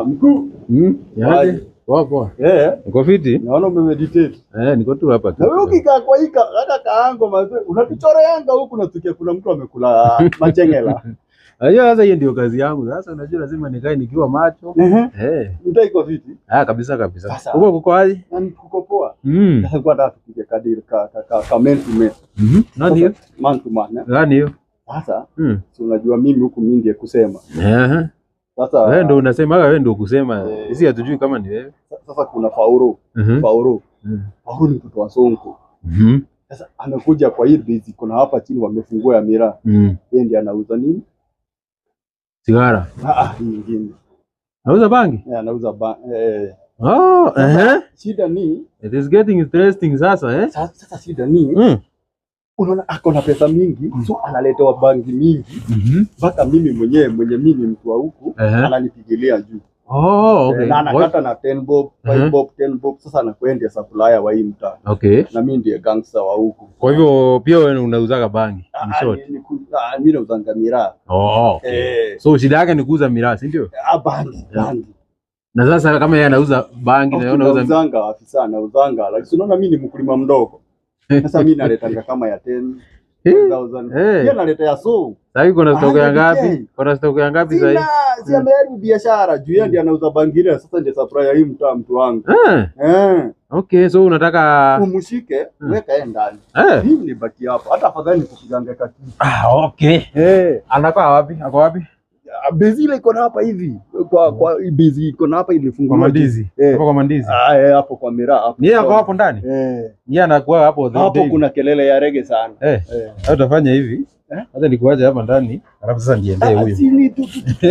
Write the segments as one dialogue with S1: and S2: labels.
S1: Mkuu.
S2: Yaani, poa. Niko fiti?
S1: Naona umemeditate.
S2: Niko tu hapa tu.
S1: Na wewe ukikaa kwa hii hata kaango mazee, unatuchoreanga huku na tukia kuna mtu amekula machengela.
S2: Unajua sasa hiyo ndio kazi yangu. Sasa unajua lazima nikae nikiwa macho.
S1: Mtu iko fiti?
S2: Kabisa. Uko kuko aje?
S1: Nani kuko poa? Sasa kwa dada tupige kadiri ka man to man.
S2: Nani hiyo?
S1: Man to man.
S2: Nani hiyo?
S1: Sasa, si unajua mimi huku mimi ndiye kusema.
S2: Sasa wewe ndio unasema, wewe ndio kusema. Sisi hatujui kama ni wewe.
S1: Sasa kuna Paulo. Paulo ni mtoto wa Sonko. Sasa amekuja kwa hii base kuna hapa chini wamefungua ya miraa. Yeye ndiye anauza nini?
S2: Sigara.
S1: Hii nyingine.
S2: Anauza bangi?
S1: Anauza bangi. Shida ni
S2: it is getting interesting sasa
S1: Sasa shida ni unaona ako na pesa mingi, so analetewa bangi mingi mpaka mimi mwenyewe mimi mtu wa huku ananipigilia juu.
S2: Okay.
S1: Na anakata na 10 bob, 5 bob, 10 bob. Sasa anakwenda supplier wa hii mtaa.
S2: Okay.
S1: Na mimi ndiye gangster wa huku.
S2: Kwa hivyo pia wewe unauzaga bangi? In short.
S1: Mimi nauzanga miraa.
S2: Okay. So shida yake ni kuuza miraa, si ndio?
S1: Bangi.
S2: Na sasa kama yeye anauza bangi na wewe unauza
S1: uzanga, afisa anauzanga, lakini unaona mimi ni mkulima mdogo. Sasa mimi naletanga kama ya 10,000. Yeye analeta ya so.
S2: Sasa kuna stock ya ngapi? Kuna stock ya ngapi sasa hivi?
S1: Si ameanza biashara juu yeye ndiye anauza bangi ile. Sasa ndiye supplier hii mtu wangu.
S2: Okay, so unataka
S1: umshike, weka yeye ndani. Mimi nibaki hapa. Hata afadhali nikupiganga kati.
S2: Okay. Anakaa wapi? Ako wapi?
S1: Bezi ile iko hapa hivi. Kwa bezi iko hapa ilifungwa.
S2: Kwa mandizi. Hapo kwa mandizi.
S1: Hapo kwa miraa hapo.
S2: Ni yako hapo ndani? Ni anakuwa hapo.
S1: Hapo kuna kelele ya rege sana.
S2: Utafanya hivi. Hata nikuaje hapa ndani, alafu sasa niendee huyo.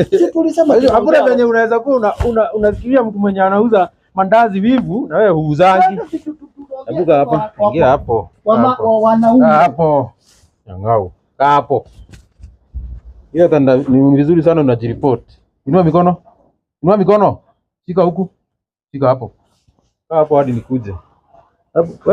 S1: Si tulisema
S2: hakuna venye unaweza kuwa unafikiria mtu mwenye anauza mandazi vivu na wewe huuzaji. Hebu hapa, ingia hapo.
S1: Wanaume.
S2: Hapo. Nyang'au. Hapo. Hiyo tanda ni vizuri sana unajiripoti. Inua mikono. Shika huku. Shika hapo. Hapo hadi nikuje. Hapo.